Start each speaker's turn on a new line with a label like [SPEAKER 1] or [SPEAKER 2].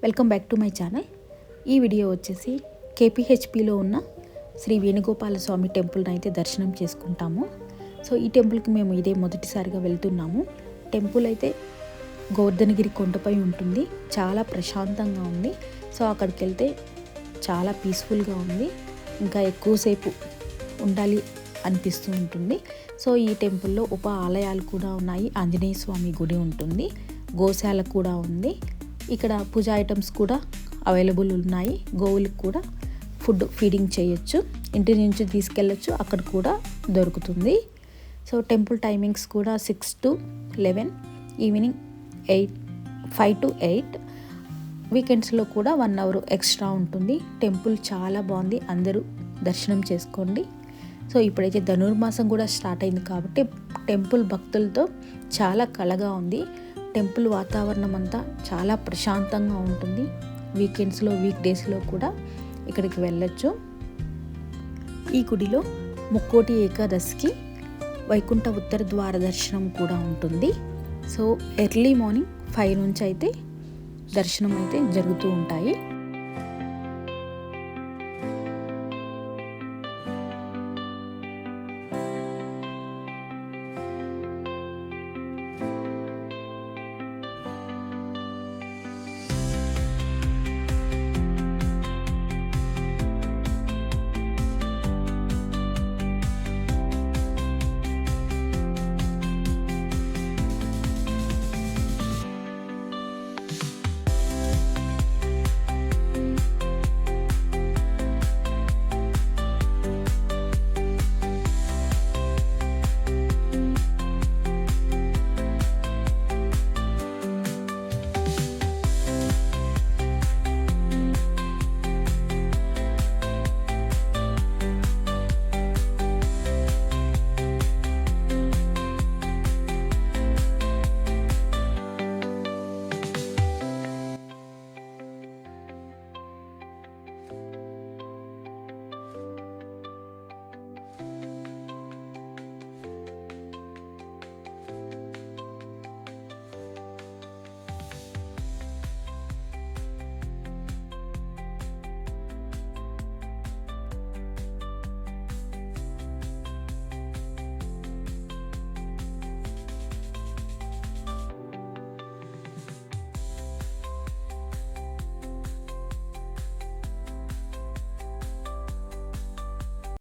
[SPEAKER 1] Welcome back to my channel. ఈ video వచ్చేసి కేపీహెచ్పిలో ఉన్న శ్రీ వేణుగోపాల స్వామి టెంపుల్ని అయితే దర్శనం చేసుకుంటాము. సో ఈ టెంపుల్కి మేము ఇదే మొదటిసారిగా వెళ్తున్నాము. టెంపుల్ అయితే గోవర్ధనగిరి కొండపై ఉంటుంది. చాలా ప్రశాంతంగా ఉంది. సో అక్కడికి వెళ్తే చాలా పీస్ఫుల్గా ఉంది. ఇంకా ఎక్కువసేపు ఉండాలి అనిపిస్తూ ఉంటుంది. సో ఈ టెంపుల్లో ఉప ఆలయాలు కూడా ఉన్నాయి. ఆంజనేయ స్వామి గుడి ఉంటుంది, గోశాల కూడా ఉంది. ఇక్కడ పూజ ఐటమ్స్ కూడా అవైలబుల్ ఉన్నాయి. గోవులకు కూడా ఫుడ్ ఫీడింగ్ చేయొచ్చు, ఇంటి నుంచి తీసుకెళ్ళచ్చు, అక్కడ కూడా దొరుకుతుంది. సో టెంపుల్ టైమింగ్స్ కూడా 6 to 11, ఈవినింగ్ 5 to 8. వీకెండ్స్లో కూడా 1 hour ఎక్స్ట్రా ఉంటుంది. టెంపుల్ చాలా బాగుంది, అందరూ దర్శనం చేసుకోండి. సో ఇప్పుడైతే ధనుర్మాసం కూడా స్టార్ట్ అయింది కాబట్టి టెంపుల్ భక్తులతో చాలా కళగా ఉంది. టెంపుల్ వాతావరణం అంతా చాలా ప్రశాంతంగా ఉంటుంది. వీకెండ్స్లో వీక్ డేస్లో కూడా ఇక్కడికి వెళ్ళొచ్చు. ఈ గుడిలో ముక్కోటి ఏకాదశికి వైకుంఠ ఉత్తర ద్వార దర్శనం కూడా ఉంటుంది. సో ఎర్లీ మార్నింగ్ 5 నుంచి అయితే దర్శనం అయితే జరుగుతూ ఉంటాయి.